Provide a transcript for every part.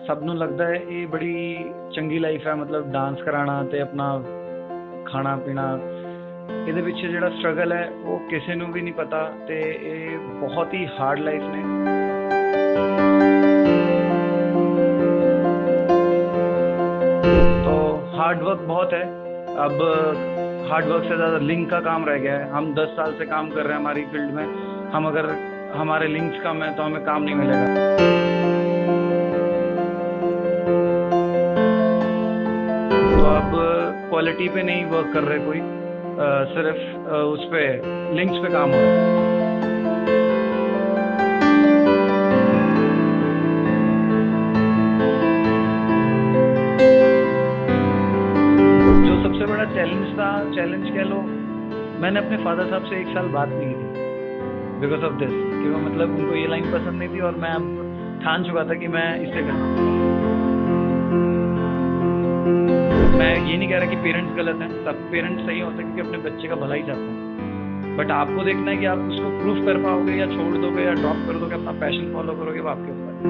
ਸਭ ਨੂੰ ਲੱਗਦਾ ਹੈ ਇਹ ਬੜੀ ਚੰਗੀ ਲਾਈਫ ਹੈ, ਮਤਲਬ ਡਾਂਸ ਕਰਾਉਣਾ ਤੇ ਆਪਣਾ ਖਾਣਾ ਪੀਣਾ। ਇਹਦੇ ਵਿੱਚ ਜਿਹੜਾ ਸਟਰਗਲ ਹੈ ਉਹ ਕਿਸੇ ਨੂੰ ਵੀ ਨਹੀਂ ਪਤਾ ਤੇ ਇਹ ਬਹੁਤ ਹੀ ਹਾਰਡ ਲਾਈਫ ਨੇ। तो हार्ड वर्क बहुत है। अब हार्ड वर्क से ज़्यादा लिंक का काम रह गया है। हम 10 साल से काम कर रहे हैं हमारी फील्ड में। हम अगर हमारे लिंक्स कम है तो हमें काम नहीं मिलेगा। तो अब क्वालिटी पे नहीं वर्क कर रहे कोई, सिर्फ उस पे लिंक्स पे काम हो रहा है। जो सबसे बड़ा चैलेंज कह लो, मैंने अपने फादर साहब से 1 साल बात नहीं की थी बिकॉज ऑफ दिस, कि वो मतलब उनको ये लाइन पसंद नहीं थी और मैं अब ठान चुका था कि मैं इसे करूँ। मैं ये नहीं कह रहा कि पेरेंट्स गलत हैं, सब पेरेंट्स सही होते हैं क्योंकि अपने बच्चे का भला ही चाहते हैं। बट आपको देखना है कि आप उसको प्रूफ कर पाओगे या छोड़ दोगे या ड्रॉप कर दोगे, अपना पैशन फॉलो करोगे, वो आपके ऊपर है।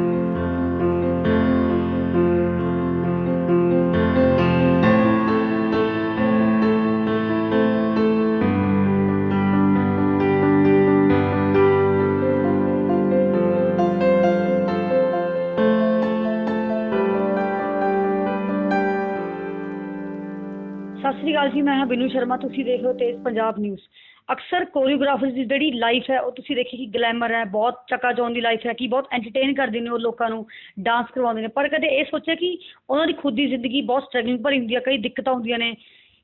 ਸਤਿ ਸ੍ਰੀ ਅਕਾਲ ਜੀ, ਮੈਂ ਹਾਂ ਬਿਨੂ ਸ਼ਰਮਾ। ਤੁਸੀਂ ਦੇਖ ਰਹੇ ਹੋ ਤੇਜ਼ ਪੰਜਾਬ ਨਿਊਜ਼। ਅਕਸਰ ਕੋਰੀਓਗ੍ਰਾਫਰਸ ਦੀ ਜਿਹੜੀ ਲਾਈਫ ਹੈ ਉਹ ਤੁਸੀਂ ਦੇਖੀ ਕਿ ਗਲੈਮਰ ਹੈ, ਬਹੁਤ ਚਕਾਚੌਂਧ ਦੀ ਲਾਈਫ ਹੈ, ਕਿ ਬਹੁਤ ਐਂਟਰਟੇਨ ਕਰਦੇ ਨੇ ਉਹ ਲੋਕਾਂ ਨੂੰ, ਡਾਂਸ ਕਰਵਾਉਂਦੇ ਨੇ। ਪਰ ਕਦੇ ਇਹ ਸੋਚਿਆ ਕਿ ਉਹਨਾਂ ਦੀ ਖੁਦ ਦੀ ਜ਼ਿੰਦਗੀ ਬਹੁਤ ਸਟਰਗਲਿੰਗ ਭਰੀ ਹੁੰਦੀ ਹੈ, ਕਈ ਦਿੱਕਤਾਂ ਹੁੰਦੀਆਂ ਨੇ।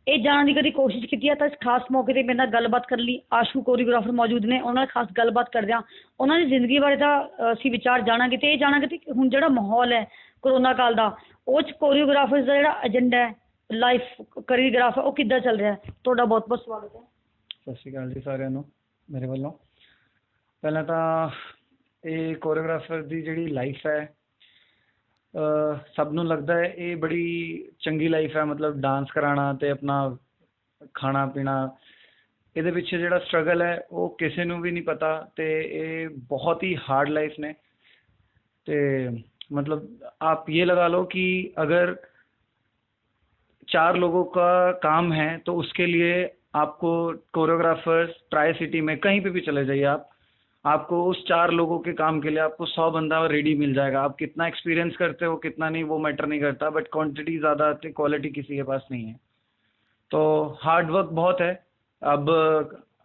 ਇਹ ਜਾਣਨ ਦੀ ਕਦੀ ਕੋਸ਼ਿਸ਼ ਕੀਤੀ ਹੈ ਤਾਂ ਇਸ ਖਾਸ ਮੌਕੇ 'ਤੇ ਮੇਰੇ ਨਾਲ ਗੱਲਬਾਤ ਕਰਨ ਲਈ ਆਸ਼ੂ ਕੋਰੀਓਗ੍ਰਾਫਰ ਮੌਜੂਦ ਨੇ। ਉਹਨਾਂ ਨਾਲ ਖਾਸ ਗੱਲਬਾਤ ਕਰਦੇ ਹਾਂ। ਉਹਨਾਂ ਦੀ ਜ਼ਿੰਦਗੀ ਬਾਰੇ ਤਾਂ ਅਸੀਂ ਵਿਚਾਰ ਜਾਣਾਂਗੇ ਅਤੇ ਇਹ ਜਾਣਾਂਗੇ ਕਿ ਹੁਣ ਜਿਹੜਾ ਮਾਹੌਲ ਹੈ ਕਰੋਨਾ ਕਾਲ ਦਾ, ਉਹ 'ਚ ਕੋਰੀਓਗ੍ਰਾਫਰਸ ਦਾ ਜਿਹੜਾ ਏਜੰਡਾ ਹੈ, ਲਾਈਫ ਕੋਰੀਓਗ੍ਰਾਫਰ, ਉਹ ਕਿੱਦਾਂ ਚੱਲ ਰਿਹਾ ਹੈ। ਤੁਹਾਡਾ ਬਹੁਤ ਬਹੁਤ ਸਵਾਗਤ ਹੈ। ਸਤਿ ਸ਼੍ਰੀ ਅਕਾਲ ਜੀ ਸਾਰਿਆਂ ਨੂੰ ਮੇਰੇ ਵੱਲੋਂ। ਪਹਿਲਾਂ ਤਾਂ ਇਹ ਕੋਰੀਓਗ੍ਰਾਫਰ ਦੀ ਜਿਹੜੀ ਲਾਈਫ ਹੈ, ਸਭ ਨੂੰ ਲੱਗਦਾ ਹੈ ਇਹ ਬੜੀ ਚੰਗੀ ਲਾਈਫ ਹੈ, ਮਤਲਬ ਡਾਂਸ ਕਰਾਉਣਾ ਤੇ ਆਪਣਾ ਖਾਣਾ ਪੀਣਾ। ਇਹਦੇ ਵਿੱਚ ਜਿਹੜਾ ਸਟਰਗਲ ਹੈ ਉਹ ਕਿਸੇ ਨੂੰ ਵੀ ਨਹੀਂ ਪਤਾ ਤੇ ਇਹ ਬਹੁਤ ਹੀ ਹਾर्ड लाइफ ने। तो मतलब आप ये लगा लो कि अगर 4 लोगों का काम है तो उसके लिए आपको कोरियोग्राफर्स ट्राई सिटी में कहीं पे भी चले जाइए आपको उस 4 लोगों के काम के लिए आपको 100 बंदा रेडी मिल जाएगा। आप कितना एक्सपीरियंस करते हो कितना नहीं वो मैटर नहीं करता, बट क्वांटिटी ज़्यादा आती है, क्वालिटी किसी के पास नहीं है। तो हार्ड वर्क बहुत है। अब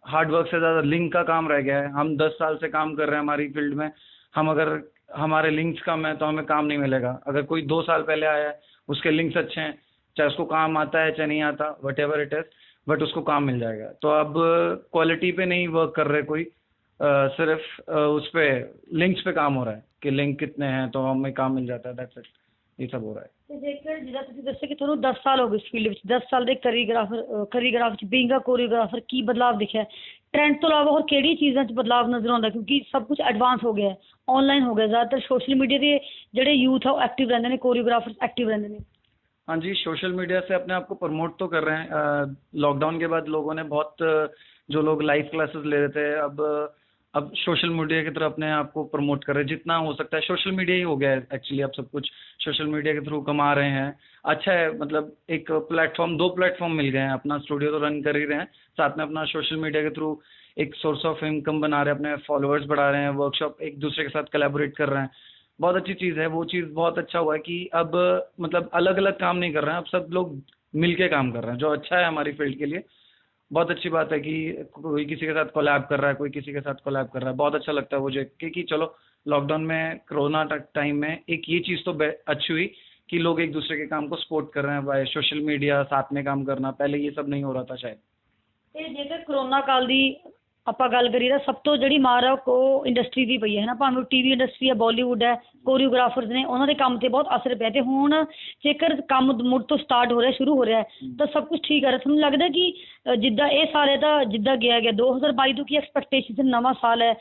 हार्ड वर्क से ज़्यादा लिंक का काम रह गया है। हम 10 साल से काम कर रहे हैं हमारी फील्ड में। हम अगर हमारे लिंक्स कम है तो हमें काम नहीं मिलेगा। अगर कोई 2 साल पहले आया है, उसके लिंक्स अच्छे हैं, चाहे उसको काम आता है चाहे नहीं आता, what ever it is, but उसको काम मिल जाएगा। तो अब क्वालिटी पे नहीं वर्क कर रहे कोई, सिर्फ उस पे लिंक्स पे काम हो रहा है कि लिंक कितने हैं तो हमें काम मिल जाता है, दैट्स इट। ये सब हो रहा है। ਤੇ ਜੇਕਰ ਜਿੱਦਾਂ ਤੁਸੀਂ ਦੱਸਿਆ ਕਿ ਤੁਹਾਨੂੰ 10 ਸਾਲ ਹੋ ਗਏ ਇਸ ਫੀਲਡ ਵਿੱਚ, 10 ਸਾਲ ਦੇ ਕੋਰੀਓਗ੍ਰਾਫਰ 'ਚ ਬੀਇੰਗ ਅ ਕੋਰੀਓਗ੍ਰਾਫਰ, ਕੀ ਬਦਲਾਵ ਦਿਖਿਆ ਟ੍ਰੈਂਡ ਤੋਂ ਇਲਾਵਾ ਹੋਰ ਕਿਹੜੀਆਂ ਚੀਜ਼ਾਂ 'ਚ ਬਦਲਾਵ ਨਜ਼ਰ ਆਉਂਦਾ? ਕਿਉਂਕਿ ਸਭ ਕੁਝ ਐਡਵਾਂਸ ਹੋ ਗਿਆ ਹੈ, ਔਨਲਾइन हो गया, ज़्यादातर सोशल मीडिया के ਜਿਹੜੇ यूथ है वो एक्टिव रहते हैं, कोरियोग्राफर्स एक्टिव रहते हैं। हाँ जी, सोशल मीडिया से अपने आप को प्रमोट तो कर रहे हैं। लॉकडाउन के बाद लोगों ने बहुत, जो लोग लाइव क्लासेस ले रहे थे, अब सोशल मीडिया की तरफ अपने आप को प्रमोट कर रहे हैं जितना हो सकता है। सोशल मीडिया ही हो गया है एक्चुअली, अब सब कुछ सोशल मीडिया के थ्रू कमा रहे हैं। अच्छा है, मतलब एक प्लेटफॉर्म, 2 प्लेटफॉर्म मिल गए हैं। अपना स्टूडियो तो रन कर ही रहे हैं, साथ में अपना सोशल मीडिया के थ्रू एक सोर्स ऑफ इनकम बना रहे हैं, अपने फॉलोअर्स बढ़ा रहे हैं, वर्कशॉप एक दूसरे के साथ कोलैबोरेट कर रहे हैं। बहुत अच्छी चीज़ है, वो चीज़ बहुत अच्छा हुआ है कि अब मतलब अलग अलग काम नहीं कर रहे हैं, अब सब लोग मिल के काम कर रहे हैं, जो अच्छा है हमारी फील्ड के लिए। बहुत अच्छी बात है कि कोई किसी के साथ कोलैब कर रहा है, कोई किसी के साथ कोलैब कर रहा है। बहुत अच्छा लगता है मुझे कि चलो लॉकडाउन में, कोरोना टाइम में एक ये चीज़ तो अच्छी हुई कि लोग एक दूसरे के काम को सपोर्ट कर रहे हैं बाय सोशल मीडिया, साथ में काम करना। पहले ये सब नहीं हो रहा था शायद। ਤੇ ਜੇਕਰ ਕਰੋਨਾ ਕਾਲ ਦੀ ਆਪਾਂ ਗੱਲ ਕਰੀਏ ਤਾਂ ਸਭ ਤੋਂ ਜਿਹੜੀ ਮਾਰ ਹੈ ਉਹ ਇੰਡਸਟਰੀ ਦੀ ਪਈ ਹੈ ਨਾ, ਭਾਵੇਂ TV ਇੰਡਸਟਰੀ ਹੈ, ਬਾਲੀਵੁੱਡ ਹੈ, ਕੋਰੀਓਗ੍ਰਾਫਰਸ ਨੇ, ਉਹਨਾਂ ਦੇ ਕੰਮ 'ਤੇ ਬਹੁਤ ਅਸਰ ਪਿਆ। ਅਤੇ ਹੁਣ ਜੇਕਰ ਕੰਮ ਮੁੜ ਤੋਂ ਸਟਾਰਟ ਹੋ ਰਿਹਾ, ਸ਼ੁਰੂ ਹੋ ਰਿਹਾ, ਤਾਂ ਸਭ ਕੁਝ ਠੀਕ ਆ ਰਿਹਾ। ਤੁਹਾਨੂੰ ਲੱਗਦਾ ਕਿ ਜਿੱਦਾਂ ਇਹ ਸਾਲ ਹੈ ਤਾਂ ਜਿੱਦਾਂ ਗਿਆ 2022 ਤੋਂ ਕੀ ਐਕਸਪੈਕਟੇਸ਼ਨ? नवा साल है,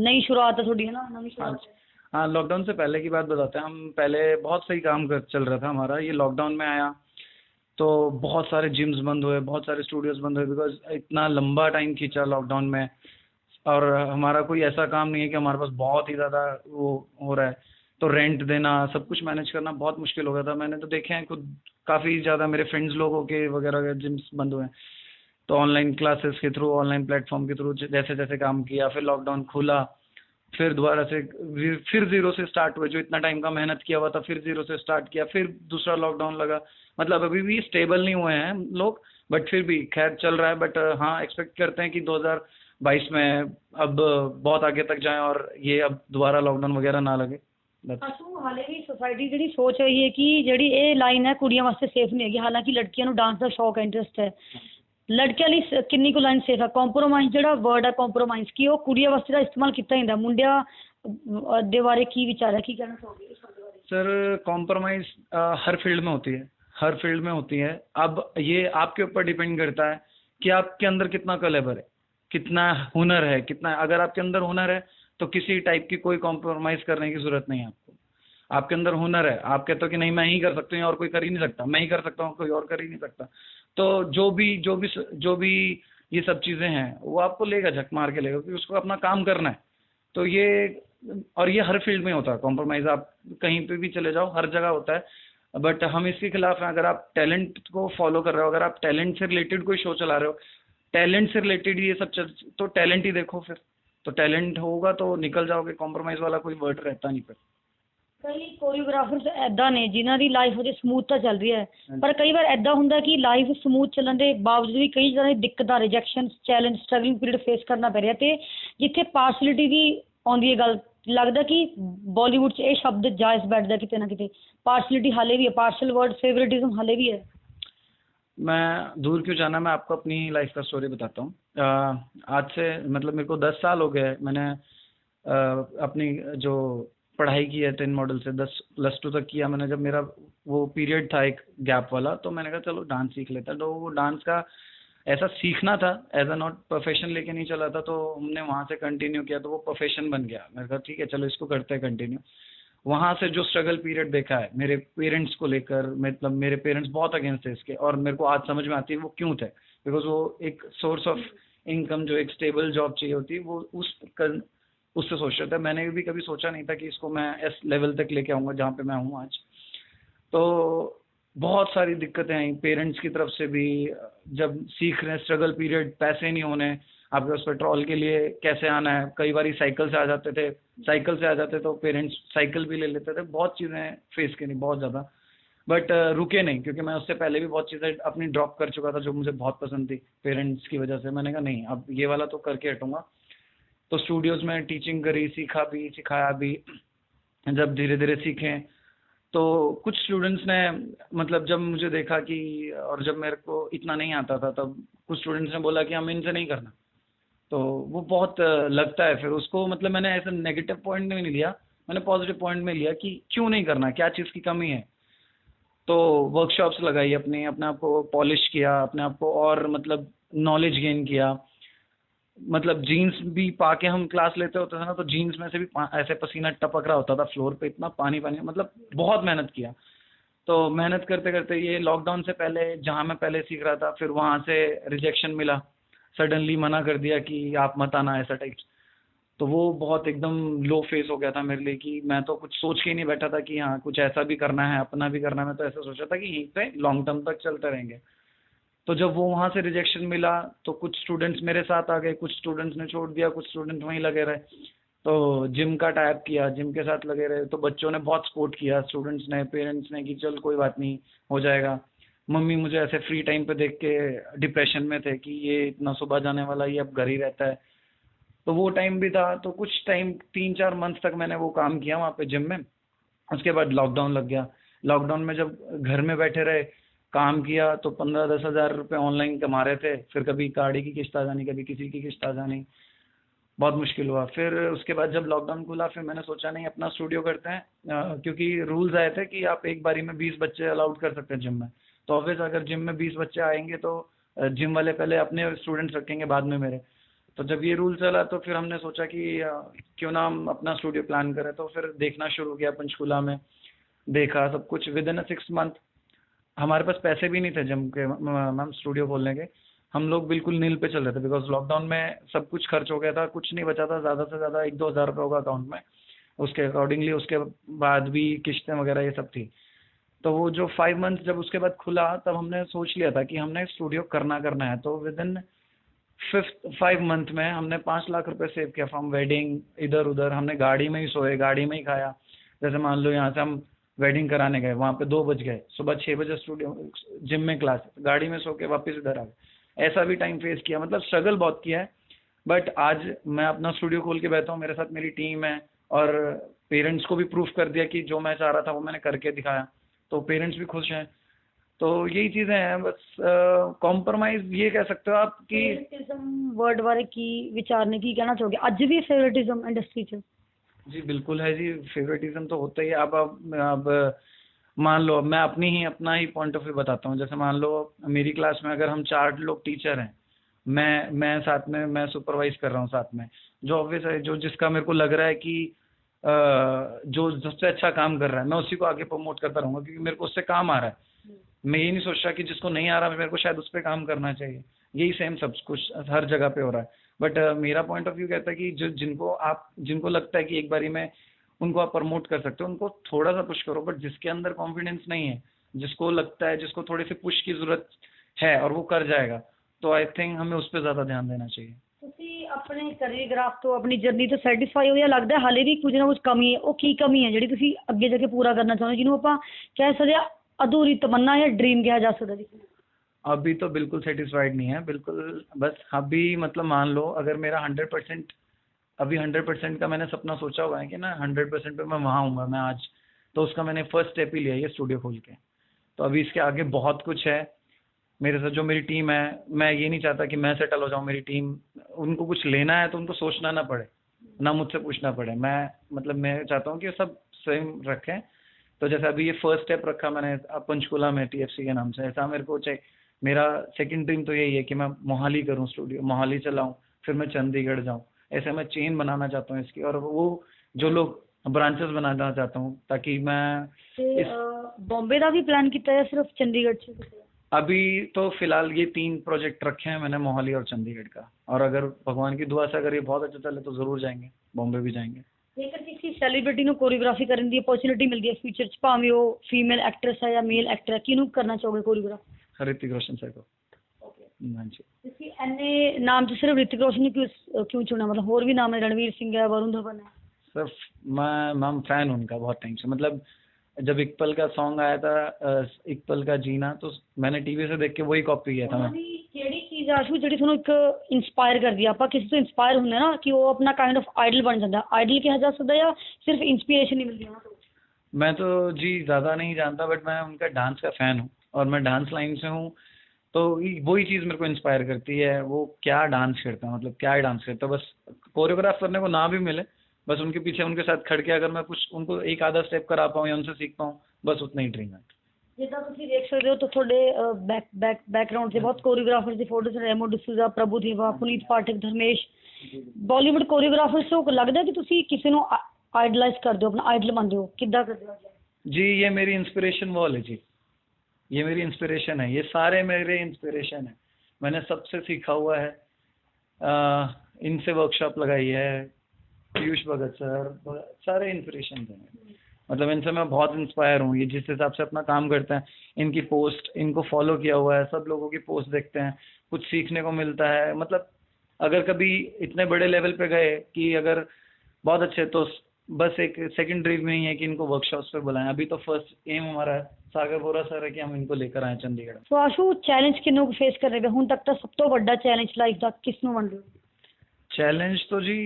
नई शुरुआत है थोड़ी, है ना, नई शुरुआत है। हाँ, लॉकडाउन से पहले की बात बताते हैं। हम पहले बहुत सही काम चल रहा था हमारा। ये लॉकडाउन में आया तो बहुत सारे जिम्स बंद हुए, बहुत सारे स्टूडियोज़ बंद हुए, बिकॉज इतना लंबा टाइम खींचा लॉकडाउन में। और हमारा कोई ऐसा काम नहीं है कि हमारे पास बहुत ही ज़्यादा वो हो रहा है। तो रेंट देना, सब कुछ मैनेज करना बहुत मुश्किल हो गया था। मैंने तो देखे हैं खुद, काफ़ी ज़्यादा मेरे फ्रेंड्स लोगों के वगैरह के जिम्स बंद हुए हैं, तो ऑनलाइन क्लासेस के थ्रू, ऑनलाइन प्लेटफॉर्म के थ्रू जैसे जैसे काम किया, फिर लॉकडाउन खुला, फिर दोबारा से फिर जीरो से स्टार्ट हुए। जो इतना टाइम का मेहनत किया हुआ था फिर जीरो से स्टार्ट किया, फिर दूसरा लॉकडाउन लगा। मतलब अभी भी स्टेबल नहीं हुए हैं लोग, बट फिर भी खैर चल रहा है। बट हाँ, एक्सपेक्ट करते हैं कि 2022 में अब बहुत आगे तक जाएं और ये अब दोबारा लॉकडाउन वगैरह ना लगे। ਅਸੂ ਹਾਲੇ ਵੀ ਸੋਸਾਇਟੀ ਜਿਹੜੀ ਸੋਚ ਰਹੀ ਹੈ ਕਿ ਜਿਹੜੀ ਇਹ ਲਾਈਨ ਹੈ ਕੁੜੀਆਂ ਵਾਸਤੇ ਸੇਫ ਨਹੀਂ ਹੈਗੀ, ਹਾਲਾਂਕਿ ਲੜਕੀਆਂ ਨੂੰ ਡਾਂਸ ਦਾ ਸ਼ੌਕ ਹੈ, ਇੰਟਰਸਟ ਹੈ। ਲੜਕਿਆਂ ਲਈ ਕਿੰਨੀ ਕੁ ਲਾਈਨ ਸੇਫ ਹੈ? ਕੰਪਰੋਮਾਈਜ਼ ਜਿਹੜਾ ਵਰਡ ਹੈ ਕੰਪਰੋਮਾਈਜ਼, ਕੀ ਉਹ ਕੁੜੀਆਂ ਵਾਸਤੇ ਦਾ ਇਸਤੇਮਾਲ ਕੀਤਾ ਜਾਂਦਾ? ਮੁੰਡਿਆਂ ਦੇ ਬਾਰੇ ਕੀ ਵਿਚਾਰ ਹੈ, ਕੀ ਕਹਿਣਾ ਚਾਹੋਗੇ ਇਸ ਬਾਰੇ? सर कॉम्प्रोमाइज़ हर फील्ड में होती है, हर फील्ड में होती है। अब ये आपके ऊपर डिपेंड करता है कि आपके अंदर कितना कलेबर है, कितना हुनर है, कितना। अगर आपके अंदर हुनर है तो किसी टाइप की कोई कॉम्प्रोमाइज़ करने की ज़रूरत नहीं है आपको। आपके अंदर हुनर है, आप कहते हो कि नहीं मैं ही कर सकती हूँ और कोई कर ही नहीं सकता, मैं ही कर सकता हूँ कोई और कर ही नहीं सकता, तो जो भी ये सब चीज़ें हैं वो आपको लेगा, झक मार के लेगा, क्योंकि उसको अपना काम करना है। तो ये, और ये हर फील्ड में होता है कॉम्प्रोमाइज़, आप कहीं पे भी चले जाओ, हर जगह होता है। बट हम इसके खिलाफ हैं। अगर आप टैलेंट को फॉलो कर रहे हो, अगर आप टैलेंट से रिलेटेड कोई शो चला रहे हो, टैलेंट से रिलेटेड ये सब तो टैलेंट ही देखो फिर, तो टैलेंट होगा तो निकल जाओगे। कॉम्प्रोमाइज़ वाला कोई वर्ड रहता नहीं फिर। ਕਈ ਕੋਰੀਓਗ੍ਰਾਫਰਸ ਐਦਾਂ ਨੇ ਜਿਨ੍ਹਾਂ ਦੀ ਲਾਈਫ ਅਜੇ ਸਮੂਥ ਤਾਂ ਚੱਲ ਰਹੀ ਹੈ, ਪਰ ਕਈ ਵਾਰ ਐਦਾਂ ਹੁੰਦਾ ਕਿ ਲਾਈਫ ਸਮੂਥ ਚੱਲਣ ਦੇ ਬਾਵਜੂਦ ਵੀ ਕਈ ਤਰ੍ਹਾਂ ਦੀ ਦਿੱਕਤਾਂ, rejection, challenge, struggling period face ਕਰਨਾ ਪੈ ਰਿਹਾ, ਤੇ ਜਿੱਥੇ ਪਾਰਸ਼ਲਿਟੀ ਦੀ ਆਉਂਦੀ ਹੈ ਗੱਲ, ਲੱਗਦਾ ਕਿ ਬਾਲੀਵੁੱਡ 'ਚ ਇਹ ਸ਼ਬਦ ਜਾਇਜ਼ ਬੈਠਦਾ ਕਿਤੇ ਨਾ ਕਿਤੇ। ਪਾਰਸ਼ਲਿਟੀ ਹਾਲੇ ਵੀ ਹੈ, ਪਾਰਸ਼ਲ ਵਰਡ, फेवरेटिज्म हाले भी है। मैं दूर क्यों जाना, मैं आपको अपनी लाइफ का स्टोरी बताता हूँ। आज से मतलब मेरे को 10 साल हो गए। मैंने अपनी जो पढ़ाई की है 10 मॉडल से 10 +2 तक किया मैंने। जब मेरा वो पीरियड था एक गैप वाला, तो मैंने कहा चलो डांस सीख लेता। तो वो डांस का ऐसा सीखना था, एज अ नॉट प्रोफेशन लेके नहीं चला था, तो हमने वहाँ से कंटिन्यू किया, तो वो प्रोफेशन बन गया। मैंने कहा ठीक है चलो इसको करते हैं कंटिन्यू। वहाँ से जो स्ट्रगल पीरियड देखा है मेरे पेरेंट्स को लेकर, मतलब मेरे पेरेंट्स बहुत अगेंस्ट थे इसके, और मेरे को आज समझ में आती है वो क्यों थे। बिकॉज वो एक सोर्स ऑफ इनकम, जो एक स्टेबल जॉब चाहिए होती है, वो उससे सोच रहे थे। मैंने भी कभी सोचा नहीं था कि इसको मैं इस लेवल तक लेके आऊँगा जहाँ पे मैं हूँ आज। तो बहुत सारी दिक्कतें आई पेरेंट्स की तरफ से भी। जब सीख रहे हैं, स्ट्रगल पीरियड, पैसे नहीं होने, आपके पास पेट्रोल के लिए कैसे आना है। कई बार साइकिल से आ जाते थे, साइकिल से आ जाते तो पेरेंट्स साइकिल भी ले लेते थे। बहुत चीज़ें फेस करी, बहुत ज़्यादा। बट रुके नहीं, क्योंकि मैं उससे पहले भी बहुत चीज़ें अपनी ड्रॉप कर चुका था जो मुझे बहुत पसंद थी पेरेंट्स की वजह से। मैंने कहा नहीं, अब ये वाला तो करके हटूँगा। तो स्टूडियोज़ में टीचिंग करी, सीखा भी, सिखाया भी। जब धीरे धीरे सीखें तो कुछ स्टूडेंट्स ने, मतलब जब मुझे देखा कि, और जब मेरे को इतना नहीं आता था, तब कुछ स्टूडेंट्स ने बोला कि हम इनसे नहीं करना। तो वो बहुत लगता है फिर उसको, मतलब मैंने ऐसा नेगेटिव पॉइंट में नहीं लिया, मैंने पॉजिटिव पॉइंट में लिया कि क्यों नहीं करना, क्या चीज़ की कमी है। तो वर्कशॉप्स लगाई, अपने आप को पॉलिश किया, अपने आप को और मतलब नॉलेज गेन किया। मतलब जीन्स भी पा के हम क्लास लेते होते थे ना, तो जीन्स में से भी ऐसे पसीना टपक रहा होता था फ्लोर पे, इतना पानी पानी, मतलब बहुत मेहनत किया। तो मेहनत करते करते ये लॉकडाउन से पहले जहाँ मैं पहले सीख रहा था, फिर वहाँ से रिजेक्शन मिला, सडनली मना कर दिया कि आप मत आना, ऐसा टाइप। तो वो बहुत एकदम लो फेस हो गया था मेरे लिए कि मैं तो कुछ सोच के ही नहीं बैठा था कि हाँ कुछ ऐसा भी करना है, अपना भी करना है। मैं तो ऐसा सोचा था कि यहीं पे लॉन्ग टर्म तक चलते रहेंगे। तो जब वो वहाँ से रिजेक्शन मिला तो कुछ स्टूडेंट्स मेरे साथ आ गए, कुछ स्टूडेंट्स ने छोड़ दिया, कुछ स्टूडेंट्स वहीं लगे रहे। तो जिम का टाइप किया, जिम के साथ लगे रहे। तो बच्चों ने बहुत सपोर्ट किया, स्टूडेंट्स ने, पेरेंट्स ने, कि चल कोई बात नहीं, हो जाएगा। मम्मी मुझे ऐसे फ्री टाइम पे देख के डिप्रेशन में थे कि ये इतना सुबह जाने वाला, ये अब घर ही रहता है। तो वो टाइम भी था। तो कुछ टाइम 3-4 मंथ तक मैंने वो काम किया वहाँ पे जिम में। उसके बाद लॉकडाउन लग गया। लॉकडाउन में जब घर में बैठे रहे, काम किया, तो 15-10 हज़ार रुपये ऑनलाइन कमा रहे थे। फिर कभी गाड़ी की किस्त आ जानी, कभी किसी की किस्त आ जानी, बहुत मुश्किल हुआ। फिर उसके बाद जब लॉकडाउन खुला, फिर मैंने सोचा नहीं अपना स्टूडियो करते हैं, क्योंकि रूल्स आए थे कि आप एक बारी में 20 बच्चे अलाउड कर सकते हैं जिम में। तो ऑब्वियस अगर जिम में 20 बच्चे आएंगे तो जिम वाले पहले अपने स्टूडेंट्स रखेंगे, बाद में मेरे। तो जब ये रूल चला तो फिर हमने सोचा कि क्यों ना हम अपना स्टूडियो प्लान करें। तो फिर देखना शुरू किया, पंचकूला में देखा सब कुछ। विद इन 6 मंथ हमारे पास पैसे भी नहीं थे जिम के, मैम, स्टूडियो खोलने के। हम लोग बिल्कुल नील पे चल रहे थे, बिकॉज लॉकडाउन में सब कुछ खर्च हो गया था, कुछ नहीं बचा था, ज़्यादा से ज़्यादा 1-2 हज़ार रुपये होगा अकाउंट में। उसके अकॉर्डिंगली उसके बाद भी किस्तें वगैरह ये सब थी। तो वो जो 5 मंथ जब उसके बाद खुला तब हमने सोच लिया था कि हमने स्टूडियो करना है। तो विद इन 5 मंथ में हमने 5 लाख रुपए सेव किया फ्रॉम वेडिंग, इधर उधर हमने गाड़ी में ही सोए, गाड़ी में ही खाया। जैसे मान लो यहाँ से हम वेडिंग कराने गए, वहाँ पे 2 बज गए, सुबह 6 बजे स्टूडियो जिम में क्लास, गाड़ी में सो के वापस इधर आ गए। ऐसा भी टाइम फेस किया, मतलब स्ट्रगल बहुत किया है। बट आज मैं अपना स्टूडियो खोल के बैठा हूँ, मेरे साथ मेरी टीम है, और पेरेंट्स को भी प्रूफ कर दिया कि जो मैं चाह रहा था वो मैंने करके दिखाया, तो पेरेंट्स भी खुश हैं। तो यही चीजें हैं बस। कॉम्प्रोमाइज ये कह सकते हो आप कि फेवरेटिज्म वर्ड बारे की विचारने की कहना चाहोगे? ਅੱਜ भी फेवरेटिज्म इंडस्ट्री च? जी बिल्कुल है जी, फेवरेटिज्म तो होता ही है। अब मान लो मैं अपना ही पॉइंट ऑफ व्यू बताता हूँ। जैसे मान लो मेरी क्लास में अगर हम 4 लोग टीचर हैं, मैं साथ में मैं सुपरवाइज कर रहा हूँ साथ में, जो ऑब्वियस है, जो जिसका मेरे को लग रहा है कि जो सबसे अच्छा काम कर रहा है मैं उसी को आगे प्रमोट करता रहूंगा, क्योंकि मेरे को उससे काम आ रहा है। मैं ये नहीं सोच रहा कि जिसको नहीं आ रहा मेरे को शायद उस पर काम करना चाहिए। यही सेम सब कुछ हर जगह पे हो रहा है। बट मेरा पॉइंट ऑफ व्यू कहता है कि जो जिनको लगता है कि एक बारी में उनको आप प्रमोट कर सकते हो, उनको थोड़ा सा पुश करो। बट जिसके अंदर कॉन्फिडेंस नहीं है, जिसको लगता है, जिसको थोड़ी सी पुश की जरूरत है और वो कर जाएगा, तो आई थिंक हमें उस पर ज्यादा ध्यान देना चाहिए। ਤੁਸੀਂ ਆਪਣੇ ਕਰੀਅਰ ਗ੍ਰਾਫ ਤੋਂ ਆਪਣੀ ਜਰਨੀ ਤੋਂ ਸੈਟੀਸਫਾਈ ਹੋ ਜਾਂ ਲੱਗਦਾ ਹਾਲੇ ਵੀ ਕੁਝ ਨਾ ਕੁਝ ਕਮੀ ਹੈ? ਉਹ ਕੀ ਕਮੀ ਹੈ ਜਿਹੜੀ ਤੁਸੀਂ ਅੱਗੇ ਜਾ ਕੇ ਪੂਰਾ ਕਰਨਾ ਚਾਹੁੰਦੇ, ਜਿਹਨੂੰ ਆਪਾਂ ਕਹਿ ਸਕਦੇ ਹਾਂ ਅਧੂਰੀ ਤਮੰਨਾ ਜਾਂ ड्रीम किया जा सकता है? अभी तो बिल्कुल सेटिस्फाइड नहीं है, बिल्कुल। बस अभी मतलब मान लो अगर मेरा 100%, अभी 100% का मैंने सपना सोचा हुआ है कि ना 100% पे मैं वहाँ हूँगा मैं आज, तो उसका मैंने फर्स्ट स्टेप ही लिया ये स्टूडियो खोल के। तो अभी इसके आगे बहुत कुछ है। मेरे साथ जो मेरी टीम है, मैं ये नहीं चाहता कि मैं सेटल हो जाऊँ, मेरी टीम, उनको कुछ लेना है तो उनको सोचना ना पड़े, ना मुझसे पूछना पड़े। मैं चाहता हूँ कि सब स्वयं रखें। तो जैसे अभी ये फर्स्ट स्टेप रखा मैंने पंचकुला में TFC के नाम से, ऐसा मेरे को चाहिए। मेरा सेकंड ड्रीम तो यही है कि मैं मोहाली करूँ स्टूडियो, मोहाली चलाऊँ, फिर मैं चंडीगढ़ जाऊँ। ऐसे मैं चेन बनाना चाहता हूँ इसकी, और वो जो लोग ब्रांचेस बनाना चाहता हूँ, ताकि मैं बॉम्बे का भी प्लान किया है सिर्फ चंडीगढ़ से? अभी तो फिलहाल ये 3 प्रोजेक्ट रखे हैं मैंने, मोहाली और चंडीगढ़ का। और अगर भगवान की दुआ से अगर ये बहुत अच्छा चले तो जरूर जाएंगे, बॉम्बे भी जाएंगे। ਜੇਕਰ ਕਿਸੇ ਸੈਲੀਬ੍ਰਿਟੀ ਨੂੰ ਕੋਰੀਓਗ੍ਰਾਫੀ ਕਰਨ ਦੀ ਅਪੋਰਚੁਨਿਟੀ ਮਿਲਦੀ ਹੈ ਫਿਊਚਰ 'ਚ, ਭਾਵੇਂ ਉਹ ਫੀਮੇਲ ਐਕਟਰੈਸ ਹੈ ਜਾਂ ਮੇਲ ਐਕਟਰ ਹੈ, ਕਿਹਨੂੰ ਕਰਨਾ ਚਾਹੋਗੇ ਕੋਰੀਓਗ੍ਰਾਫ? ऋतिक रोशन सर को। हाँ जी। ਤੁਸੀਂ ਐਨੇ ਨਾਮ 'ਚ ਸਿਰਫ ऋतिक रोशन ही क्यों चुना? मतलब ਹੋਰ भी नाम है, रणवीर सिंह है, वरुण धवन है। सर मैं फैन हूँ उनका बहुत टाइम से। मतलब जब इक्पल का सॉन्ग आया था, इक्पल का जीना, तो मैंने टीवी से देख के वही कॉपी किया था मैं। ਕਿਹੜੀ ਚੀਜ਼ ਆਸ਼ੂ ਜਿਹੜੀ ਤੁਹਾਨੂੰ ਇੱਕ ਇੰਸਪਾਇਰ ਕਰਦੀ ਆ? ਆਪਾਂ ਕਿਸੇ ਤੋਂ ਇੰਸਪਾਇਰ ਹੁੰਦੇ ਨਾ ਕਿ ਉਹ ਆਪਣਾ ਕਾਈਂਡ ਆਫ ਆਈਡਲ ਬਣ ਜਾਂਦਾ। ਆਈਡਲ ਕਿਹਾ ਜਾ ਸਕਦਾ ਜਾਂ सिर्फ इंस्पिरेशन ही मिलती है ना? मैं तो जी ज़्यादा नहीं जानता, बट मैं उनका डांस का फ़ैन हूँ और मैं डांस लाइन से हूँ। तो वही चीज़ मेरे को इंस्पायर करती है। वो क्या डांस करता है, मतलब क्या डांस करता है। बस कोरियोग्राफ करने को ना भी मिले, बस उनके पीछे उनके साथ खड़ के अगर मैं कुछ उनको एक आधा स्टेप करा पाऊँ या उनसे सीख पाऊँ, बस उतना ही ड्रीम है। ਜਿੱਦਾਂ ਤੁਸੀਂ ਦੇਖ ਸਕਦੇ ਹੋ ਤਾਂ ਤੁਹਾਡੇ ਬੈਕਗ੍ਰਾਉਂਡ 'ਤੇ ਬਹੁਤ ਕੋਰੀਓਗ੍ਰਾਫਰਸ ਦੀ ਫੋਟੋਜ਼, ਰੈਮੋ ਡਿਸੂਜ਼ਾ, ਪ੍ਰਭੂ ਦੇਵਾ, ਪੁਨੀਤ ਪਾਠਕ, ਧਰਮੇਸ਼, ਬਾਲੀਵੁੱਡ ਕੋਰੀਓਗ੍ਰਾਫਰਸ ਤੋਂ ਲੱਗਦਾ ਕਿ ਤੁਸੀਂ ਕਿਸੇ ਨੂੰ ਆਈਡਲਾਈਜ਼ ਕਰਦੇ ਹੋ, ਆਪਣਾ ਆਈਡਲ ਮੰਨਦੇ ਹੋ? ਕਿੱਦਾਂ ਕਰਦੇ ਹੋ? जी ये मेरी इंस्पिरेशन वॉल है जी, ये मेरी इंस्पिरेशन है, ये सारे मेरे इंस्पिरेशन है। मैंने सबसे सीखा हुआ है, इनसे वर्कशॉप लगाई है, पीयूष भगत सर, सारे इंस्पिरेशन हैं। मतलब इनसे मैं बहुत इंस्पायर हूँ। ये जिस हिसाब से अपना काम करते हैं, इनकी पोस्ट, इनको फॉलो किया हुआ है, सब लोगों की पोस्ट देखते हैं, कुछ सीखने को मिलता है। मतलब अगर कभी इतने बड़े लेवल पे गए कि अगर बहुत अच्छे, तो बस एक सेकंड ड्रीम में ही है कि इनको वर्कशॉप्स पे बुलाएं। अभी तो फर्स्ट एम हमारा सागर बोरा सर है कि हम इनको लेकर आए चंडीगढ़। तो आशु चैलेंज किन्नों को फेस कर रहे हैं ਹੁਣ ਤੱਕ ਤਾਂ ਸਭ ਤੋਂ ਵੱਡਾ ਚੈलेंज ਲਾਈਫ ਦਾ ਕਿਸ ਨੂੰ ਮੰਨਦੇ ਹੋ? चैलेंज तो जी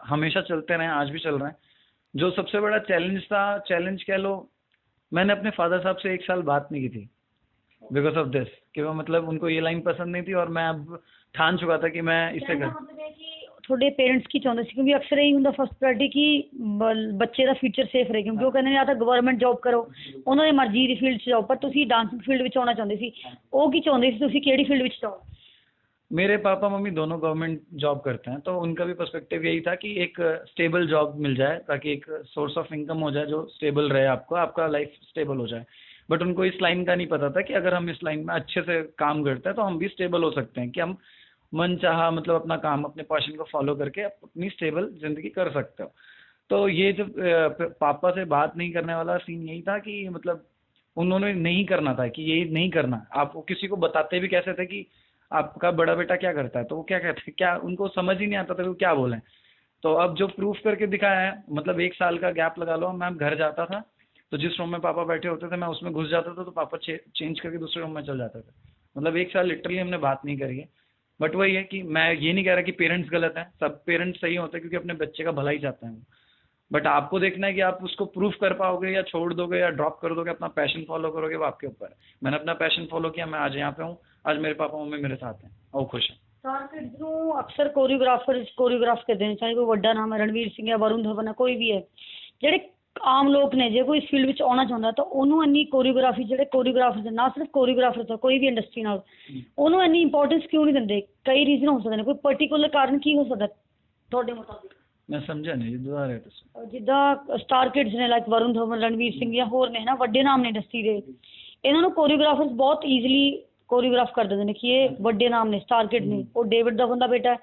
हमेशा चलते रहे, आज भी चल रहे हैं। जो सबसे बड़ा चैलेंज था, चैलेंज कह लो, मैंने अपने फादर साहब से 1 साल बात नहीं की थी बिकॉज ऑफ दिस, कि वो मतलब उनको ये लाइन पसंद नहीं थी, और मैं अब ठान चुका था कि मैं इसे कर। ਤੁਹਾਡੇ ਪੇਰੈਂਟਸ ਕੀ ਚਾਹੁੰਦੇ ਸੀ? ਕਿਉਂਕਿ ਅਕਸਰ ਇਹੀ ਹੁੰਦਾ ਫਸਟ ਪ੍ਰਾਇੋਰਟੀ ਕਿ ਬੱਚੇ ਦਾ ਫਿਊਚਰ ਸੇਫ ਰਹੇ, ਕਿਉਂਕਿ ਉਹ ਕਹਿੰਦੇ ਨੇ ਜਾਂ ਤਾਂ ਗਵਰਨਮੈਂਟ ਜੌਬ ਕਰੋ, ਉਹਨਾਂ ਦੀ ਮਰਜ਼ੀ ਦੀ ਫੀਲਡ 'ਚ ਜਾਓ, ਪਰ ਤੁਸੀਂ ਡਾਂਸਿੰਗ ਫੀਲਡ ਵਿੱਚ ਆਉਣਾ ਚਾਹੁੰਦੇ ਸੀ। ਉਹ ਕੀ ਚਾਹੁੰਦੇ ਸੀ, ਤੁਸੀਂ ਕਿਹੜੀ ਫੀਲਡ ਵਿੱਚ ਜਾਓ? मेरे पापा मम्मी दोनों गवर्नमेंट जॉब करते हैं, तो उनका भी पर्सपेक्टिव यही था कि एक स्टेबल जॉब मिल जाए, ताकि एक सोर्स ऑफ इनकम हो जाए जो स्टेबल रहे, आपका लाइफ स्टेबल हो जाए। बट उनको इस लाइन का नहीं पता था कि अगर हम इस लाइन में अच्छे से काम करते हैं तो हम भी स्टेबल हो सकते हैं, कि हम मन चाहा मतलब अपना काम, अपने पैशन को फॉलो करके अपनी स्टेबल जिंदगी कर सकते हो। तो ये जब पापा से बात नहीं करने वाला सीन यही था कि मतलब उन्होंने नहीं करना था कि ये नहीं करना। आप वो किसी को बताते भी कैसे थे कि आपका बड़ा बेटा क्या करता है, तो वो क्या कहते हैं, क्या उनको समझ ही नहीं आता था कि वो क्या बोले। तो अब जो प्रूफ करके दिखाया है, मतलब 1 साल का गैप लगा लो, मैं घर जाता था तो जिस रूम में पापा बैठे होते थे मैं उसमें घुस जाता था, तो पापा चेंज करके दूसरे रूम में चल जाते थे। मतलब 1 साल लिटरली हमने बात नहीं करी है। बट वही है कि मैं ये नहीं कह रहा कि पेरेंट्स गलत हैं, सब पेरेंट्स सही होते हैं क्योंकि अपने बच्चे का भला ही चाहते हैं। बट आपको देखना है कि आप उसको प्रूफ कर पाओगे या छोड़ दोगे या ड्रॉप कर दोगे, अपना पैशन फॉलो करोगे, वो आपके ऊपर है। मैंने अपना पैशन फॉलो किया, मैं आज यहाँ पे हूँ, आज मेरे पापा मम्मी मेरे साथ हैं और खुश हैं। ਸਟਾਰ ਕਿਡਸ ਨੂੰ ਅਕਸਰ ਕੋਰੀਓਗ੍ਰਾਫ ਕਰਦੇ ਨੇ, ਚਾਹੇ ਕੋਈ ਵੱਡਾ ਨਾਮ ਹੈ, ਰਣਵੀਰ ਸਿੰਘ ਹੈ, ਵਰੁਣ ਧਵਨ ਹੈ, ਕੋਈ ਵੀ ਹੈ। ਜਿਹੜੇ ਆਮ ਲੋਕ ਨੇ, ਜੇ ਕੋਈ ਇਸ ਫੀਲਡ ਵਿੱਚ ਆਉਣਾ ਚਾਹੁੰਦਾ ਤਾਂ ਉਹਨੂੰ ਇੰਨੀ ਕੋਰੀਓਗ੍ਰਾਫੀ, ਜਿਹੜੇ ਕੋਰੀਓਗ੍ਰਾਫਰਸ ਨਾ ਸਿਰਫ ਕੋਰੀਓਗ੍ਰਾਫਰਸ ਆ, ਕੋਈ ਵੀ ਇੰਡਸਟਰੀ ਨਾਲ ਉਹਨੂੰ ਇੰਨੀ ਇੰਪੋਰਟੈਂਸ ਕਿਉਂ ਨਹੀਂ ਦਿੰਦੇ? ਕਈ ਰੀਜ਼ਨ ਹੋ ਸਕਦੇ ਨੇ, ਕੋਈ ਪਰਟੀਕੂਲਰ ਕਾਰਨ ਕੀ ਹੋ ਸਕਦਾ ਤੁਹਾਡੇ ਮੁਤਾਬਿਕ? मैं समझा नहीं जी, दोबारा है तो। ਜਿੱਦਾਂ ਸਟਾਰ ਕਿਡਸ ਨੇ, ਲਾਈਕ ਵਰੁਣ ਧਵਨ, ਰਣਵੀਰ ਸਿੰਘ ਜਾਂ ਹੋਰ ਨੇ ਨਾ, ਵੱਡੇ ਨਾਮ ਨੇ ਇੰਡਸਟਰੀ ਦੇ, ਇਹਨਾਂ ਨੂੰ ਕੋਰੀਓਗ੍ਰਾਫਰਸ ਬਹੁਤ ਈਜ਼ੀਲੀ ਕੋਰੀਓਗ੍ਰਾਫ ਕਰ ਦਿੰਦੇ ਨੇ ਕਿ ਇਹ ਵੱਡੇ ਨਾਮ ਨੇ, ਸਟਾਰ ਕਿਡ ਨੇ। ਉਹ ਡੇਵਿਡ ਧਵਨ ਦਾ ਬੇਟਾ ਹੈ,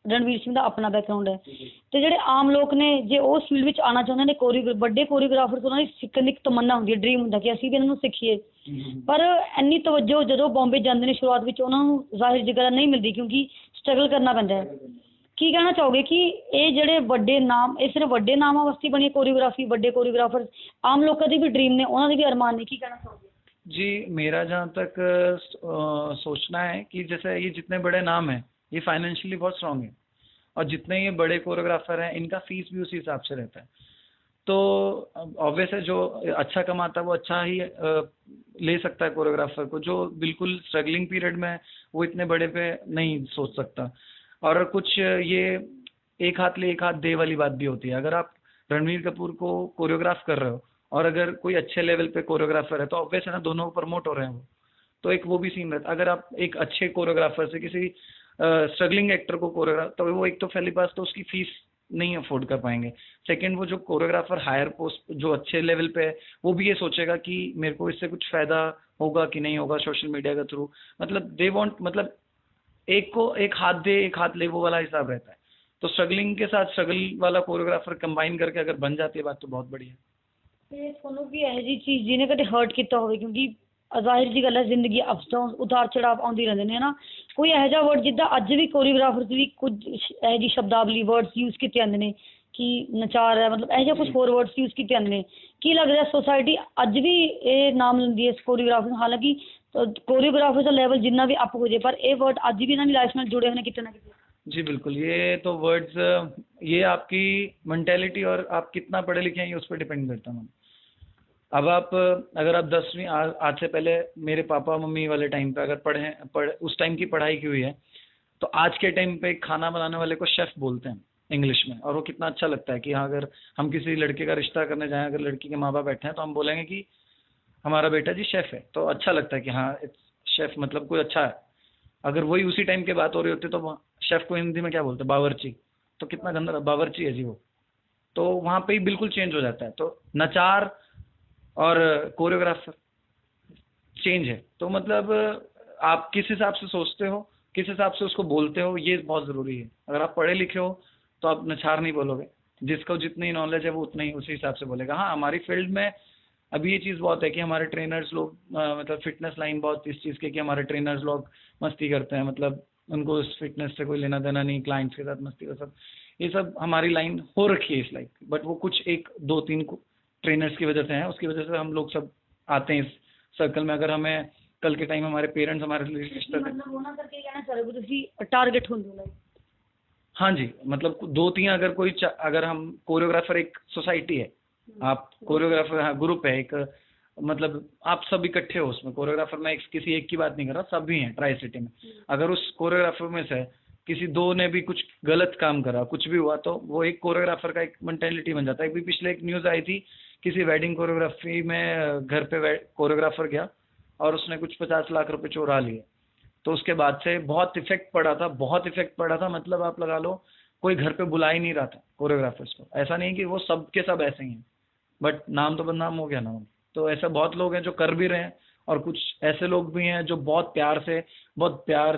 ਰਣਵੀਰ ਸਿੰਘ ਦਾ ਆਪਣਾ ਬੈਕਗਰਾਉਂਡ ਹੈ। ਤੇ ਜਿਹੜੇ ਆਮ ਲੋਕ ਨੇ, ਜੇ ਉਹ ਉਸ ਫੀਲਡ ਵਿੱਚ ਆਉਣਾ ਚਾਹੁੰਦੇ ਨੇ, ਵੱਡੇ ਕੋਰੀਓਗ੍ਰਾਫਰਸ, ਉਹਨਾਂ ਦੀ ਸਿੱਖਣ ਦੀ ਇੱਕ ਤਮੰਨਾ ਹੁੰਦੀ ਹੈ, ਡ੍ਰੀਮ ਹੁੰਦਾ ਕਿ ਅਸੀਂ ਵੀ ਇਹਨਾਂ ਨੂੰ ਸਿੱਖੀਏ। ਪਰ ਇੰਨੀ ਤਵੱਜੋ ਜਦੋਂ ਬੰਬੇ ਜਾਂਦੇ ਨੇ ਸ਼ੁਰੂਆਤ ਵਿੱਚ, ਉਹਨਾਂ ਨੂੰ ਜ਼ਾਹਿਰ ਜਿਹੀ ਗੱਲ ਨਹੀਂ ਮਿਲਦੀ ਕਿਉਂਕਿ ਸਟਰਗਲ ਕਰਨਾ ਪੈਂਦਾ ਹੈ। ਕੀ ਕਹਿਣਾ ਚਾਹੋਗੇ ਕਿ ਇਹ ਜਿਹੜੇ ਵੱਡੇ ਨਾਮ, ਇਹ ਸਿਰਫ ਵੱਡੇ ਨਾਮਾਂ ਵਾਸਤੇ ਬਣੀ ਕੋਰੀਓਗ੍ਰਾਫੀ, ਵੱਡੇ ਕੋਰੀਓਗ੍ਰਾਫਰ ਆਮ ਲੋਕਾਂ ਦੇ ਵੀ ਡ੍ਰੀਮ ਨੇ, ਉਹਨਾਂ ਦੇ ਵੀ ਅਰਮਾਨ ਨੇ, ਕੀ ਕਹਿਣਾ ਚਾਹੋਗੇ? जी मेरा जहाँ तक सोचना है कि जैसे ये जितने बड़े नाम हैं ये फाइनेंशियली बहुत स्ट्रांग है, और जितने ये बड़े कोरियोग्राफर हैं इनका फीस भी उसी हिसाब से रहता है। तो ऑब्वियस है जो अच्छा कमाता है वो अच्छा ही ले सकता है कोरियोग्राफर को, जो बिल्कुल स्ट्रगलिंग पीरियड में वो इतने बड़े पे नहीं सोच सकता। और कुछ ये एक हाथ ले एक हाथ दे वाली बात भी होती है। अगर आप रणवीर कपूर को कोरियोग्राफ कर रहे हो और अगर कोई अच्छे लेवल पे कोरियोग्राफर है तो ऑब्वियस है ना, दोनों को प्रमोट हो रहे हैं वो, तो एक वो भी सीन रहता है। अगर आप एक अच्छे कोरियोग्राफर से किसी स्ट्रगलिंग एक्टर को कोरियोग्राफ, तो वो एक तो पहली बात तो उसकी फीस नहीं अफोर्ड कर पाएंगे। सेकंड, वो जो कोरियोग्राफर हायर पोस्ट जो अच्छे लेवल पे है वो भी ये सोचेगा कि मेरे को इससे कुछ फायदा होगा कि नहीं होगा सोशल मीडिया के थ्रू। मतलब दे वांट, मतलब एक को एक हाथ दे एक हाथ ले, वो वाला हिसाब रहता है। तो स्ट्रगलिंग के साथ स्ट्रगल वाला कोरियोग्राफर कंबाइन करके अगर बन जाती है बात तो बहुत बढ़िया है। ਤੇ ਤੁਹਾਨੂੰ ਵੀ ਇਹੋ ਜਿਹੀ ਚੀਜ਼ ਜਿਹਨੇ ਕਦੇ ਹਰਟ ਕੀਤਾ ਹੋਵੇ, ਕਿਉਂਕਿ ਜ਼ਾਹਿਰ ਜੀ ਗੱਲ ਹੈ ਜ਼ਿੰਦਗੀ ਅਪਸ ਡਾਊਨ, ਉਤਾਰ ਚੜਾਵ ਆਉਂਦੇ ਰਹਿੰਦੇ ਨੇ ਨਾ। ਕੋਈ ਇਹੋ ਜਿਹਾ ਵਰਡ ਜਿੱਦਾਂ ਅੱਜ ਵੀ ਕੋਰੀਓਗ੍ਰਾਫਰਸ ਵੀ ਕੁਝ ਇਹੋ ਜਿਹੀ ਸ਼ਬਦਾਵਲੀ ਵਰਡਸ ਯੂਜ਼ ਕੀਤੇ ਜਾਂਦੇ ਨੇ ਕਿ ਨਚਾਰ ਹੈ, ਮਤਲਬ ਇਹੋ ਜਿਹਾ ਕੁਝ ਹੋਰ ਵਰਡਸ ਯੂਜ਼ ਕੀਤੇ ਜਾਂਦੇ ਨੇ। ਕੀ ਲੱਗਦਾ ਸੋਸਾਇਟੀ ਅੱਜ ਵੀ ਇਹ ਨਾਮ ਲੈਂਦੀ ਹੈ ਇਸ ਕੋਰੀਓਗ੍ਰਾਫਰ ਨੂੰ? ਹਾਲਾਂਕਿ कोरियोग्राफर का लेवल जितना भी अप हो जाए, पर ये वर्ड आज भी ना लाइफ में जुड़े हुए कितने ना कितने। जी बिल्कुल, ये तो वर्ड्स, ये आपकी मेंटेलिटी और आप कितना पढ़े लिखे हैं ये उस पर डिपेंड करता है। अब आप अगर आप 10वीं आज से पहले मेरे पापा मम्मी वाले टाइम पे अगर उस टाइम की पढ़ाई की हुई है, तो आज के टाइम पे खाना बनाने वाले को शेफ बोलते हैं इंग्लिश में, और वो कितना अच्छा लगता है कि हाँ, अगर हम किसी लड़के का रिश्ता करने जाएं, अगर लड़की के माँ बाप बैठे हैं तो हम बोलेंगे कि हमारा बेटा जी शेफ है, तो अच्छा लगता है कि हाँ शेफ मतलब कोई अच्छा है। अगर वही उसी टाइम की बात हो रही होती तो शेफ को हिंदी में क्या बोलते हैं, बावर्ची, तो कितना गंदा बावर्ची है जी वो। तो वहाँ पे ही बिल्कुल चेंज हो जाता है। तो नचार और कोरियोग्राफर चेंज है। तो मतलब आप किस हिसाब से सोचते हो, किस हिसाब से उसको बोलते हो, ये बहुत ज़रूरी है। अगर आप पढ़े लिखे हो तो आप नचार नहीं बोलोगे, जिसको जितनी नॉलेज है वो उतना ही उसी हिसाब से बोलेगा। हाँ, हमारी फील्ड में अभी ये चीज़ बहुत है कि हमारे ट्रेनर्स लोग मतलब फिटनेस लाइन बहुत इस चीज़ के कि हमारे ट्रेनर्स लोग मस्ती करते हैं, मतलब उनको इस फिटनेस से कोई लेना देना नहीं, क्लाइंट्स के साथ मस्ती का सब, ये सब हमारी लाइन हो रखी है इस लाइन। बट वो कुछ 1-2-3 ट्रेनर्स की वजह से है, उसकी वजह से हम लोग सब आते हैं इस सर्कल में। अगर हमें कल के टाइम हमारे पेरेंट्स हमारे लिए टारगेट होंगे। हाँ जी, मतलब 2-3 अगर हम कोरियोग्राफर, एक सोसाइटी है, आप कोरियोग्राफर ग्रुप है एक, मतलब आप सब इकट्ठे हो उसमें। कोरियोग्राफर में किसी एक की बात नहीं कर रहा, सब भी हैं ट्राई सिटी में। अगर उस कोरियोग्राफर में से किसी 2 ने भी कुछ गलत काम करा, कुछ भी हुआ, तो वो एक कोरियोग्राफर का एक मेंटेलिटी बन जाता है। अभी पिछले एक न्यूज़ आई थी, किसी वेडिंग कोरियोग्राफी में घर पे कोरियोग्राफर गया और उसने कुछ 50 लाख रुपए चुरा लिए। तो उसके बाद से बहुत इफेक्ट पड़ा था। मतलब आप लगा लो कोई घर पे बुला ही नहीं रहा था कोरियोग्राफर्स को। ऐसा नहीं कि वो सब के सब ऐसे ही हैं, बट नाम तो बदनाम हो गया ना। तो ऐसे बहुत लोग हैं जो कर भी रहे हैं, और कुछ ऐसे लोग भी हैं जो बहुत प्यार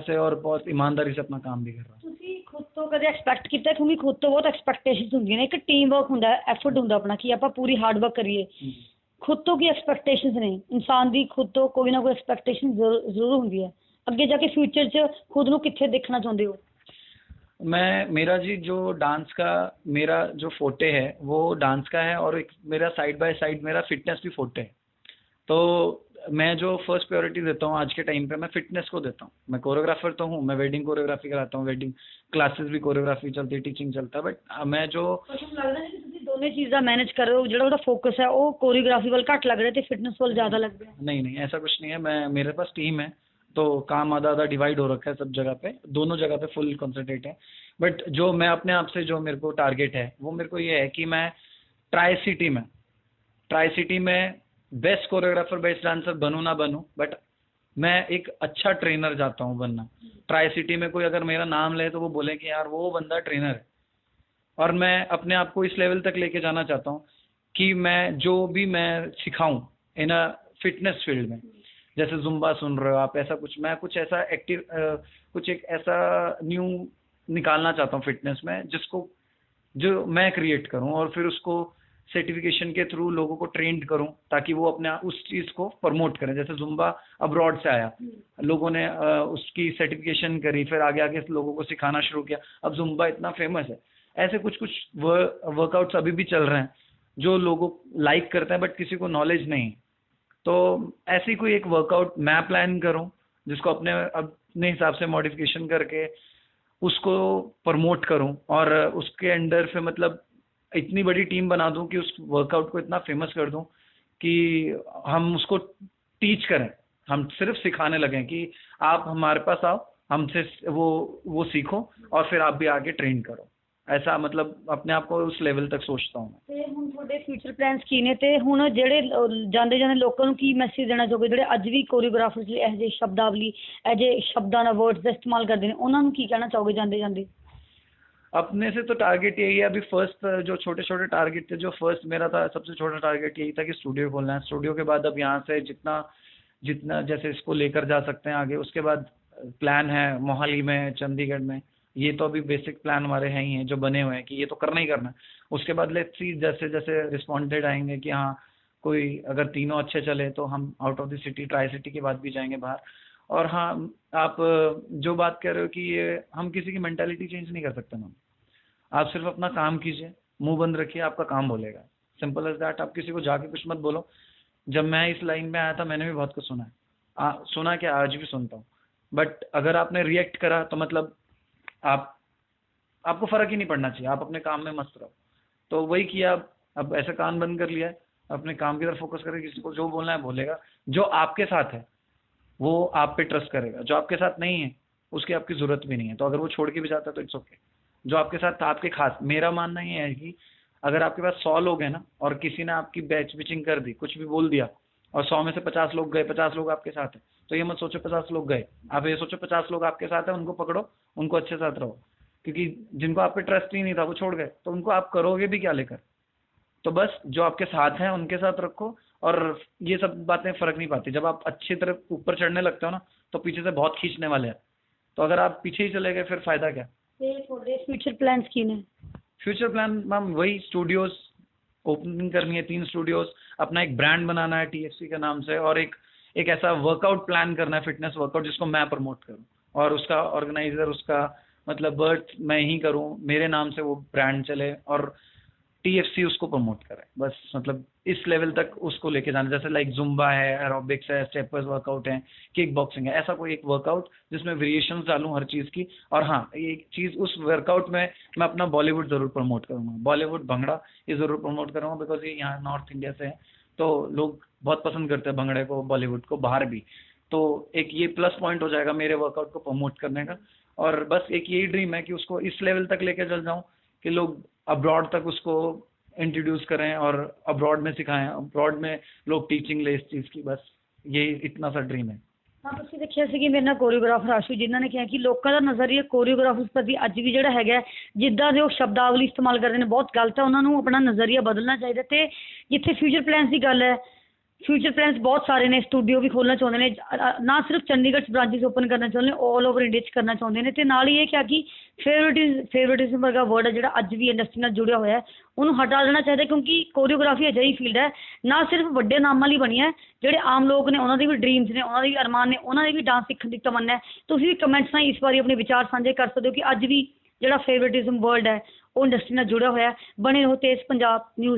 से और बहुत ईमानदारी से अपना काम भी कर रहे हैं। ਤੁਸੀਂ ਖੁਦ ਤੋਂ ਕਦੇ ਐਕਸਪੈਕਟ ਕੀਤਾ, ਕਿਉਂਕਿ ਖੁਦ ਤੋਂ ਬਹੁਤ ਐਕਸਪੈਕਟੇਸ਼ਨਸ ਹੁੰਦੀਆਂ ਨੇ, ਇੱਕ ਟੀਮ ਵਰਕ ਹੁੰਦਾ, ਐਫਰਟ ਹੁੰਦਾ ਆਪਣਾ ਕਿ ਆਪਾਂ ਪੂਰੀ ਹਾਰਡ ਵਰਕ ਕਰੀਏ। ਖੁਦ ਤੋਂ ਕੀ ਐਕਸਪੈਕਟੇਸ਼ਨਸ ਨੇ ਇਨਸਾਨ ਦੀ? ਖੁਦ ਤੋਂ ਕੋਈ ਨਾ ਕੋਈ ਐਕਸਪੈਕਟੇਸ਼ਨ ਜ਼ਰੂਰ ਹੁੰਦੀ ਹੈ। ਅੱਗੇ ਜਾ ਕੇ फ्यूचर 'ਚ खुद ਨੂੰ कित्थे देखना चाहते हो? मेरा जी जो डांस का मेरा जो फोटे है वो डांस का है, और एक मेरा साइड बाय साइड मेरा फिटनेस भी फोटे है। तो मैं जो फर्स्ट प्रायोरिटी देता हूँ आज के टाइम पे, मैं फिटनेस को देता हूँ। मैं कोरियोग्राफर तो हूँ, मैं वेडिंग कोरियोग्राफी कराता हूँ, वेडिंग क्लासेस भी कोरियोग्राफी चलती है, टीचिंग चलता है, बट मैं जो दोनों चीज़ां मैनेज कर रहे हो, जो फोकस है वो कोरियोग्राफी वाल घट लग रहा है, फिटनेस वाल ज़्यादा लग रहा है? नहीं, ऐसा कुछ नहीं है। मेरे पास टीम है, तो काम आधा डिवाइड हो रखा है सब जगह पे, दोनों जगह पे फुल कॉन्सेंट्रेट है। बट जो मैं अपने आप से जो मेरे को टारगेट है वो मेरे को ये है कि मैं ट्राई सिटी में बेस्ट कोरियोग्राफर, बेस्ट डांसर बनूं ना बनूं, बट मैं एक अच्छा ट्रेनर चाहता हूँ बनना। ट्राई सिटी में कोई अगर मेरा नाम ले तो वो बोले कि यार वो बंदा ट्रेनर है। और मैं अपने आप को इस लेवल तक लेके जाना चाहता हूँ कि मैं जो भी मैं सिखाऊं इन अ फिटनेस फील्ड में, जैसे जुम्बा सुन रहे हो आप, ऐसा कुछ मैं कुछ ऐसा एक्टिव कुछ एक ऐसा न्यू निकालना चाहता हूँ फिटनेस में, जिसको जो मैं क्रिएट करूँ और फिर उसको सर्टिफिकेशन के थ्रू लोगों को ट्रेंड करूँ, ताकि वो अपने उस चीज़ को प्रमोट करें। जैसे जुम्बा अब्रॉड से आया, लोगों ने उसकी सर्टिफिकेशन करी, फिर आगे आगे लोगों को सिखाना शुरू किया, अब जुम्बा इतना फेमस है। ऐसे कुछ वर्कआउट्स अभी भी चल रहे हैं जो लोगों लाइक करते हैं, बट किसी को नॉलेज नहीं। तो ऐसी कोई एक वर्कआउट मैं प्लान करूं जिसको अपने हिसाब से मॉडिफिकेशन करके उसको प्रमोट करूं, और उसके अंडर फिर मतलब इतनी बड़ी टीम बना दूं कि उस वर्कआउट को इतना फेमस कर दूं कि हम उसको टीच करें, हम सिर्फ सिखाने लगें कि आप हमारे पास आओ, हमसे वो सीखो और फिर आप भी आगे ट्रेन करो। ऐसा मतलब अपने आप को उस लेवल तक सोचता हूँ। ਤੇ ਹੁਣ ਤੁਹਾਡੇ ਫਿਊਚਰ ਪਲਾਨਸ ਕੀ ਨੇ, ਤੇ ਹੁਣ ਜਿਹੜੇ ਜਾਂਦੇ ਲੋਕਾਂ ਨੂੰ ਕੀ ਮੈਸੇਜ ਦੇਣਾ ਚਾਹੋਗੇ ਜਿਹੜੇ ਅੱਜ ਵੀ ਕੋਰੀਓਗ੍ਰਾਫਰਸ ਲਈ ਇਹੋ ਜਿਹੇ ਸ਼ਬਦਾਵਲੀ, ਇਹੋ ਜਿਹੇ ਸ਼ਬਦਾਂ ਦਾ ਵਰਡਸ ਦਾ ਇਸਤੇਮਾਲ ਕਰਦੇ ਨੇ, ਉਹਨਾਂ ਨੂੰ ਕੀ ਕਹਿਣਾ ਚਾਹੋਗੇ ਜਾਂਦੇ ਜਾਂਦੇ? अपने से तो टारगेट यही है। अभी फर्स्ट जो छोटे छोटे टारगेट थे, जो फर्स्ट मेरा था सबसे छोटा टारगेट यही था कि स्टूडियो खोलना है। स्टूडियो के बाद अब यहाँ से जितना जैसे इसको लेकर जा सकते हैं आगे, उसके बाद प्लान है मोहाली में, चंडीगढ़ में। ये तो अभी बेसिक प्लान हमारे हैं ही हैं जो बने हुए हैं कि ये तो करना ही करना है। उसके बाद लेट्स सी जैसे जैसे रिस्पॉन्डेड आएंगे कि हाँ कोई अगर तीनों अच्छे चले तो हम out of the city, tri city के बाद भी जाएंगे बाहर। और हाँ, आप जो बात कह रहे हो कि ये हम किसी की मेंटालिटी चेंज नहीं कर सकते मैम। आप सिर्फ अपना काम कीजिए, मुंह बंद रखिए, आपका काम बोलेगा। Simple as that. आप किसी को जाके कुछ मत बोलो। जब मैं इस लाइन में आया था मैंने भी बहुत कुछ सुना है, सुना क्या आज भी सुनता हूँ, बट अगर आपने रिएक्ट करा तो मतलब आपको फर्क ही नहीं पड़ना चाहिए, आप अपने काम में मस्त रहो। तो वही किया। अब ऐसा कान बंद कर लिया है, अपने काम की तरफ फोकस करें। किसी को जो बोलना है बोलेगा, जो आपके साथ है वो आप पे ट्रस्ट करेगा, जो आपके साथ नहीं है उसकी आपकी जरूरत भी नहीं है। तो अगर वो छोड़ के भी जाता है तो इट्स ओके। जो आपके साथ था आपके खास, मेरा मानना ये है कि अगर आपके पास 100 लोग हैं ना, और किसी ने आपकी बैच बिचिंग कर दी, कुछ भी बोल दिया, और 100 में से 50 लोग गए, 50 लोग आपके साथ है, तो ये मत सोचो 50 लोग गए, आप ये सोचो 50 लोग आपके साथ है, उनको पकड़ो, उनको अच्छे साथ रहो। क्योंकि जिनको आप पे ट्रस्ट ही नहीं था वो छोड़ गए, तो उनको आप करोगे भी क्या लेकर। तो बस जो आपके साथ हैं उनके साथ रखो, और ये सब बातें फर्क नहीं पाती। जब आप अच्छी तरह ऊपर चढ़ने लगते हो ना, तो पीछे से बहुत खींचने वाले हैं। तो अगर आप पीछे ही चले गए फिर फायदा क्या। फ्यूचर प्लान्स की ने? फ्यूचर प्लान मैम वही स्टूडियोज ओपनिंग करनी है, 3 स्टूडियोज, अपना एक ब्रांड बनाना है TFC के नाम से, और एक ऐसा वर्कआउट प्लान करना है, फिटनेस वर्कआउट, जिसको मैं प्रमोट करूं, और उसका ऑर्गेनाइजर, उसका मतलब बर्थ मैं ही करूं, मेरे नाम से वो ब्रांड चले और TFC उसको प्रमोट करे। बस मतलब इस लेवल तक उसको लेके जाना। जैसे लाइक जुम्बा है, एरोबिक्स है, स्टेपर्स वर्कआउट है, किक बॉक्सिंग है, ऐसा कोई एक वर्कआउट जिसमें वेरिएशंस डालूं हर चीज़ की। और हाँ, एक चीज़ उस वर्कआउट में मैं अपना बॉलीवुड ज़रूर प्रमोट करूँगा, बॉलीवुड भंगड़ा ये ज़रूर प्रमोट करूँगा, बिकॉज ये यहाँ नॉर्थ इंडिया से है, तो लोग बहुत पसंद करते हैं भंगड़े को, बॉलीवुड को, बाहर भी। तो एक ये प्लस पॉइंट हो जाएगा मेरे वर्कआउट को प्रमोट करने का। और बस एक यही ड्रीम है कि उसको इस लेवल तक लेके चल जाऊँ कि लोग अब्रॉड तक उसको इंट्रोड्यूस करें और अब्रॉड में सिखाएं, अब्रॉड में लोग टीचिंग ले इस चीज़ की। बस ये इतना सा ड्रीम है। हाँ, ਤੁਸੀਂ ਦੇਖਿਆ ਸੀ ਕਿ ਮੇਰੇ ਨਾਲ ਕੋਰੀਓਗ੍ਰਾਫਰ ਆਸ਼ੂ ਜਿਨ੍ਹਾਂ ਨੇ ਕਿਹਾ ਕਿ ਲੋਕਾਂ ਦਾ ਨਜ਼ਰੀਆ ਕੋਰੀਓਗ੍ਰਾਫਰਸ ਪ੍ਰਤੀ ਅੱਜ ਵੀ ਜਿਹੜਾ ਹੈਗਾ, ਜਿੱਦਾਂ ਦੇ ਉਹ ਸ਼ਬਦਾਵਲੀ ਇਸਤੇਮਾਲ ਕਰਦੇ ਨੇ ਬਹੁਤ ਗਲਤ ਹੈ, ਉਹਨਾਂ ਨੂੰ ਆਪਣਾ ਨਜ਼ਰੀਆ ਬਦਲਣਾ ਚਾਹੀਦਾ। ਤੇ ਜਿੱਥੇ ਫਿਊਚਰ ਪਲਾਨਸ ਦੀ ਗੱਲ ਹੈ, ਫਿਊਚਰ ਪਲਾਨਸ ਬਹੁਤ ਸਾਰੇ ਨੇ, ਸਟੂਡੀਓ ਵੀ ਖੋਲ੍ਹਣਾ ਚਾਹੁੰਦੇ ਨੇ, ਨਾ ਸਿਰਫ ਚੰਡੀਗੜ੍ਹ 'ਚ ਬ੍ਰਾਂਚਿਸ ਓਪਨ ਕਰਨਾ ਚਾਹੁੰਦੇ ਨੇ, ਆਲ ਓਵਰ ਇੰਡੀਆ 'ਚ ਕਰਨਾ ਚਾਹੁੰਦੇ ਨੇ। ਅਤੇ ਨਾਲ ਹੀ ਇਹ ਕਿਹਾ ਕਿ ਫੇਵਰੇਟਿਜ਼ਮ ਵਰਗਾ ਵਰਡ ਹੈ ਜਿਹੜਾ ਅੱਜ ਵੀ ਇੰਡਸਟਰੀ ਨਾਲ ਜੁੜਿਆ ਹੋਇਆ, ਉਹਨੂੰ ਹਟਾ ਦੇਣਾ ਚਾਹੀਦਾ, ਕਿਉਂਕਿ ਕੋਰੀਓਗ੍ਰਾਫੀ ਅਜਿਹੀ ਫੀਲਡ ਹੈ ਨਾ ਸਿਰਫ ਵੱਡੇ ਨਾਮਾਂ ਲਈ ਬਣੀ ਹੈ, ਜਿਹੜੇ ਆਮ ਲੋਕ ਨੇ ਉਹਨਾਂ ਦੇ ਵੀ ਡਰੀਮਸ ਨੇ, ਉਹਨਾਂ ਦੇ ਵੀ ਅਰਮਾਨ ਨੇ, ਉਹਨਾਂ ਦੇ ਵੀ ਡਾਂਸ ਸਿੱਖਣ ਦੀ ਤਮੰਨਾ ਹੈ। ਤੁਸੀਂ ਵੀ ਕਮੈਂਟਸ ਨਾਲ ਇਸ ਵਾਰੀ ਆਪਣੇ ਵਿਚਾਰ ਸਾਂਝੇ ਕਰ ਸਕਦੇ ਹੋ ਕਿ ਅੱਜ ਵੀ ਜਿਹੜਾ ਫੇਵਰੇਟਿਜ਼ਮ ਵਰਡ ਹੈ ਉਹ ਇੰਡਸਟਰੀ ਨਾਲ ਜੁੜਿਆ ਹੋਇਆ। ਬਣੇ ਰਹੋ ਤੇਜ਼ ਪੰਜਾਬ ਨਿਊਜ਼।